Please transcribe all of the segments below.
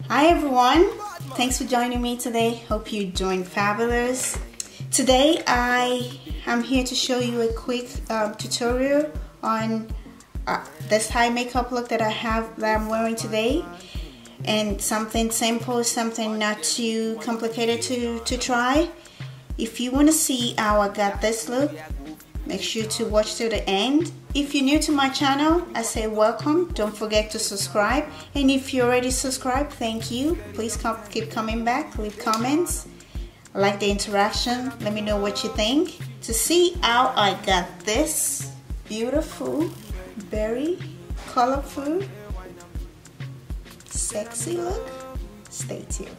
Hi everyone, thanks for joining me today. Hope you're doing fabulous. Today I am here to show you a quick tutorial on this high makeup look that I'm wearing today, and something simple, something not too complicated to try. If you want to see how I got this look, make sure to watch to the end. If you're new to my channel, I say welcome. Don't forget to subscribe. And if you already subscribed, thank you. Please keep coming back, leave comments. I like the interaction. Let me know what you think. To see how I got this beautiful, very colorful, sexy look, stay tuned.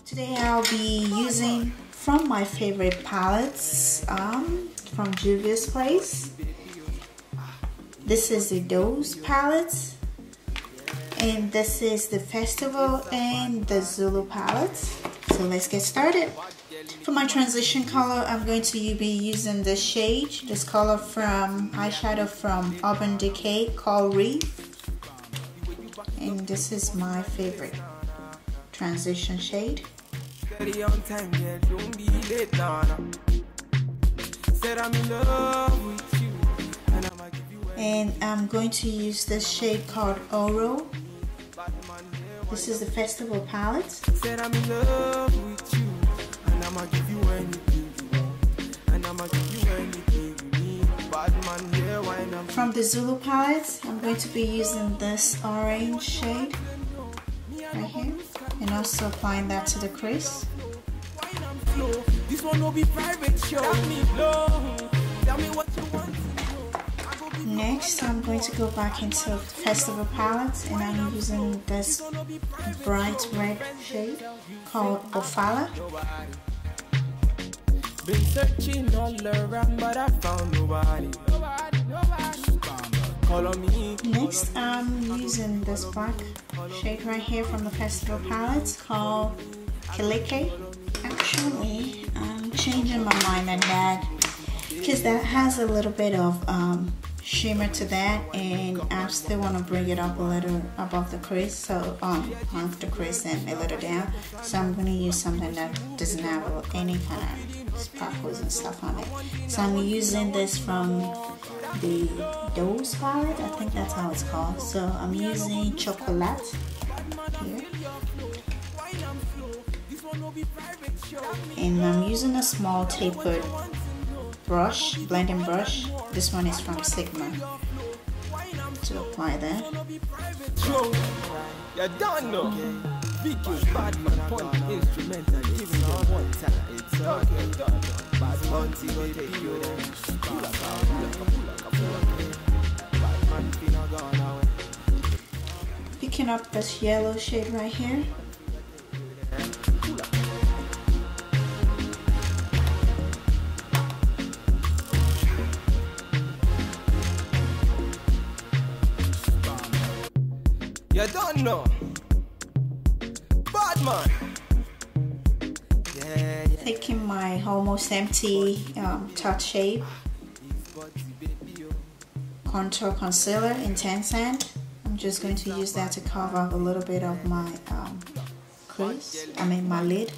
Today I'll be using from my favorite palettes from Juvia's place. This is the Douce palette, and this is the Festival and the Zulu palette. So let's get started. For my transition color, I'm going to be using this shade, this color from eyeshadow from Urban Decay called Reef, and this is my favorite transition shade. On time, yeah, don't be late, nah. Said I'm in love with you, and I'm going to use this shade called Oro. This is the Festival palette. Said I'm in love with you, and I'ma give you anything you want, and I'ma give you anything you need. Bad man, yeah, why not? From the Zulu palette, I'm going to be using this orange shade right here, and also applying that to the crease. This one will be private show. Tell me what you want. Next, I'm going to go back into the Festival palette, and I'm using this bright red shade called Ofala. Been searching all around, but I found nobody. Call on me. Next, I'm using this black shade right here from the Festival palette called Decay. Actually, I'm changing my mind on that because that has a little bit of shimmer to that, and I still want to bring it up a little above the crease, so off the crease and a little down. So I'm going to use something that doesn't have any kind of sparkles and stuff on it. So I'm using this from the Douce palette, I think that's how it's called. So I'm using Chocolate here, and I'm using a small tapered brush, blending brush. This one is from Sigma, to apply that. You don't know. Because bad man point instrumental, giving them one time. It's okay. Bad man will take you there. Bad man finna gone away. Picking up this yellow shade right here. You don't know. Bad man. Yeah. Taking my almost empty Tarte shape contour concealer in 10 cent. I'm just going to use that to cover up a little bit of my crease, my lid.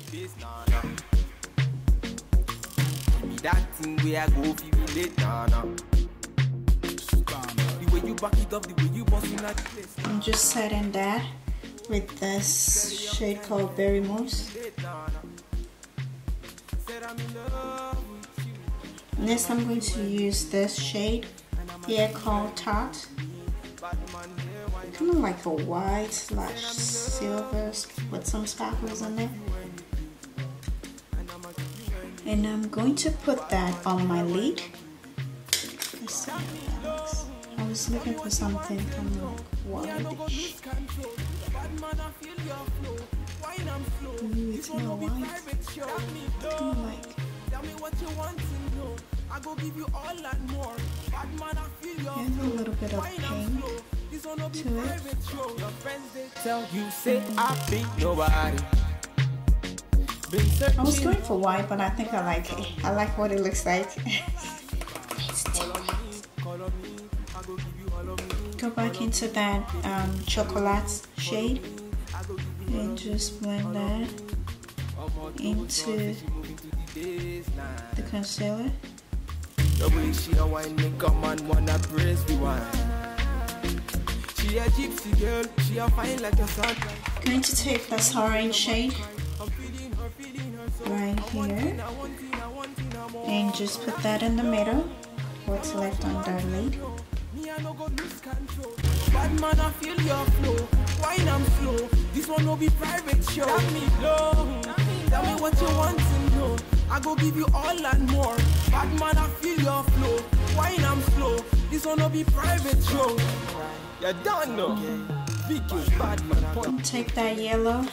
That thing where I go if you late, nah. The way you back it up, the way you bust in that place. I'm just setting that with this shade called Berry Mousse. Next, I'm going to use this shade here called Tarte. Kind of like a white slash silver with some sparkles in it. And I'm going to put that on my lid. Let's see how that looks. I was looking for something kind of like whitish. Ooh, it's not white. Kind of like. There's a little bit of pink to it. Tell you say I beat nobody. I was going for white, but I think I like it. I like what it looks like. It's too white. Go back into that chocolate shade and just blend that into the concealer. She a wine make a man wanna praise the wine. She a gypsy girl, she a fine like a sun. Going to take this orange shade right here and just put that in the middle. What's left on that lid. Bad man, I feel your flow. Wine I'm slow. This one will be private show. Tell me low. Tell me what you want to know. I go give you all and more. Bad man, I feel your flow. Wine I'm slow. This one will be private show. You don't know. Vicky, bad man. Take that yellow.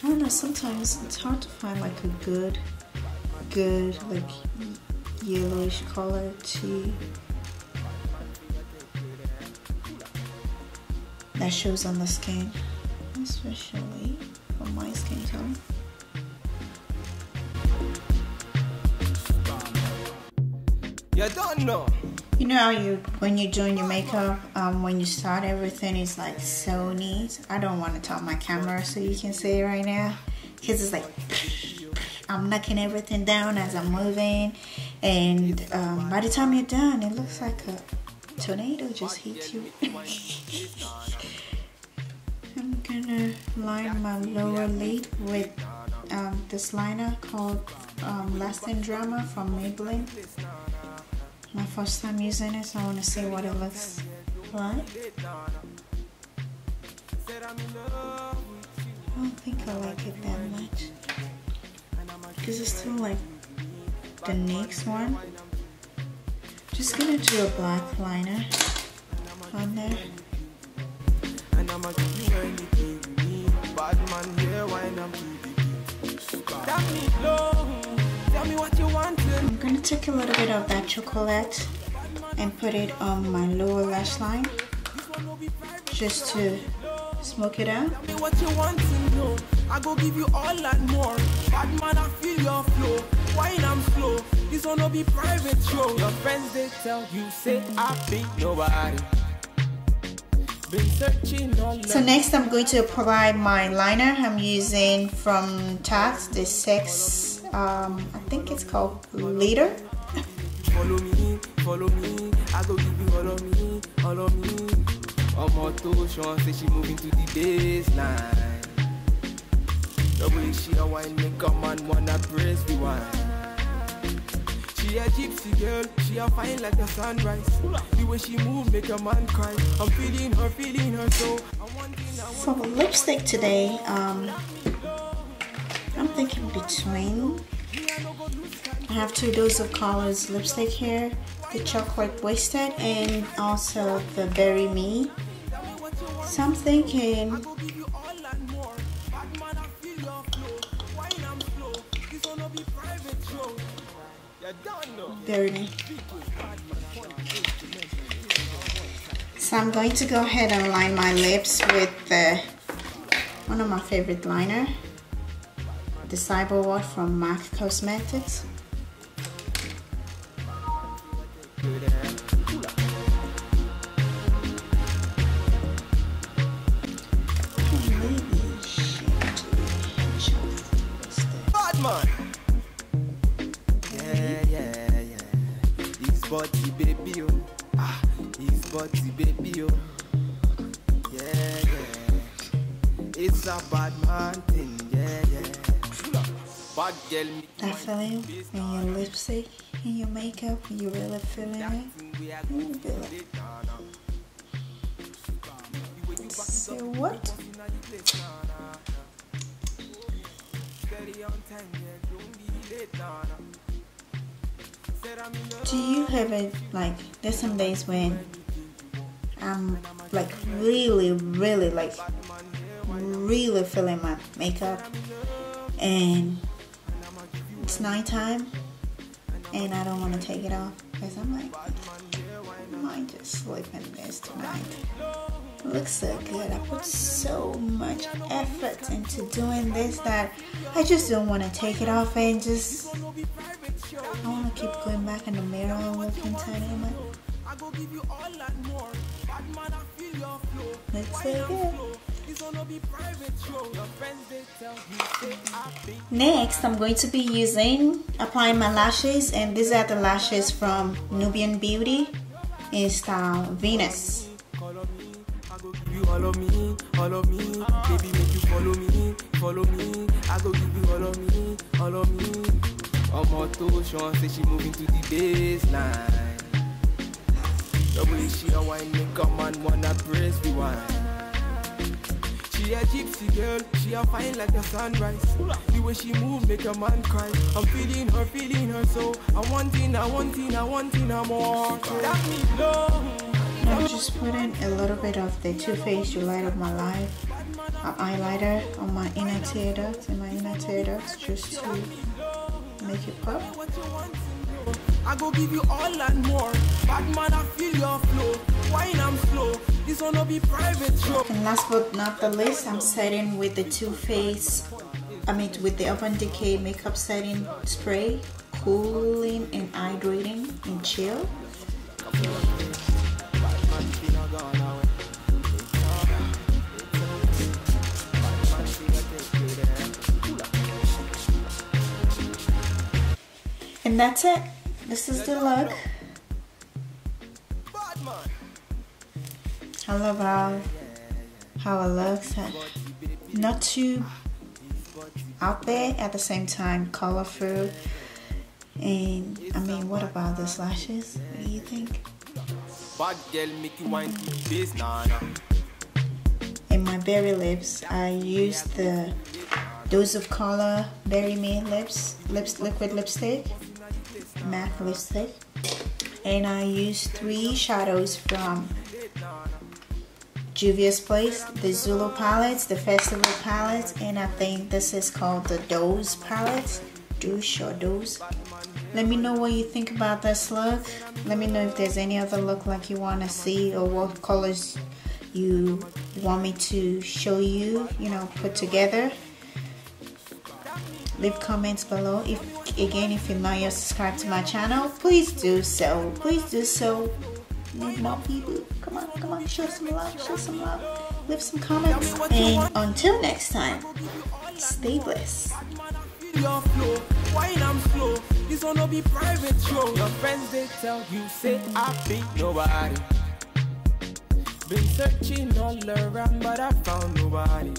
I don't know, sometimes it's hard to find like a good like yellowish color that shows on the skin, especially for my skin tone. You don't know. You know how when you're doing your makeup, when you start, everything is like so neat. I don't want to turn my camera so you can see it right now, because it's like I'm knocking everything down as I'm moving, and by the time you're done, it looks like a tornado just hit you. I'm gonna line my lower lid with this liner called Lasting Drama from Maybelline. My first time using it, so I want to see what it looks like. I don't think I like it that much, because it's still like the next one. Just gonna do a black liner on there. And I'ma give you anything you need. Bad man here, wine I'm tell me low. Tell me what you want. I'm gonna take a little bit of that chocolate and put it on my lower lash line, just to smoke it out. Tell me what you want to know. I go give you all and more. Bad man, I feel your flow. Wine I'm slow. This one will be private show. Your friends they tell you say I be nobody. Been searching all. So next I'm going to apply my liner. I'm using from Tarte the Sex. I think it's called Leader. Follow me, I go give you all of me, all of me. Moto Sean say she moving to the baseline. The way she a wine make a man wanna praise the wine. She a gypsy girl, she a fine like the sunrise. The way she move make a man cry. I'm feeling her so. For lipstick today, I'm thinking between. I have 2 Douce of Colors lipstick here, the chocolate wasted and also the Berry Me. So I'm thinking Berry Me. So I'm going to go ahead and line my lips with one of my favorite liner, the Cyberwatt from MAC Cosmetics. Body baby, oh, ah, his body baby, oh, yeah, yeah, it's a bad man thing, yeah, yeah, bad girl. That feeling in your lipstick, in your makeup, you really feeling it? You feel it. So what? Do you have it like, there's some days when I'm like really feeling my makeup and it's nighttime and I don't want to take it off because I'm like, I might just sleep in this tonight. It looks so good. I put so much effort into doing this that I just don't want to take it off and just, I want to keep going back in the mirror and looking tiny. Looks so good. Next, I'm going to be applying my lashes, and these are the lashes from Nubian Beauty in style Venus. All of me, baby, make you follow me. I go give you all of me. I'm on to Sean, say she moving to the baseline. The way she a wine, make a man wanna press the wine. She a gypsy girl, she a fine like the sunrise. The way she move, make a man cry. I'm feeling her so I want more. That me blow. I'm just putting a little bit of the Too Faced You Light Up My Life eyeliner on my inner tear ducts just to make it pop. I go give you all and more. Bad man, I feel your flow. Wine, I'm slow. This one will be private show. And last but not the least, I'm setting with the with the Urban Decay makeup setting spray, cooling and hydrating and chill. And that's it. This is the look. I love how it looks. Not too out there, at the same time colorful. And I mean, what about those lashes? What do you think? In my berry lips, I used the Douce of Color Berry Me liquid lipstick, matte lipstick, and I used 3 shadows from Juvia's place, the Zulu palettes, the festival palettes, and I think this is called the Douce palettes, Douce or Douce. Let me know what you think about this look. Let me know if there's any other look like you want to see, or what colors you want me to show you, put together. Leave comments below. If you're not yet subscribed to my channel, please do so. Need more people. Come on, show some love, leave some comments, and until next time, stay blessed. Your flow, wine I'm slow. This one will be private show. Your friends they tell you say I be nobody. Been searching all around, but I found nobody.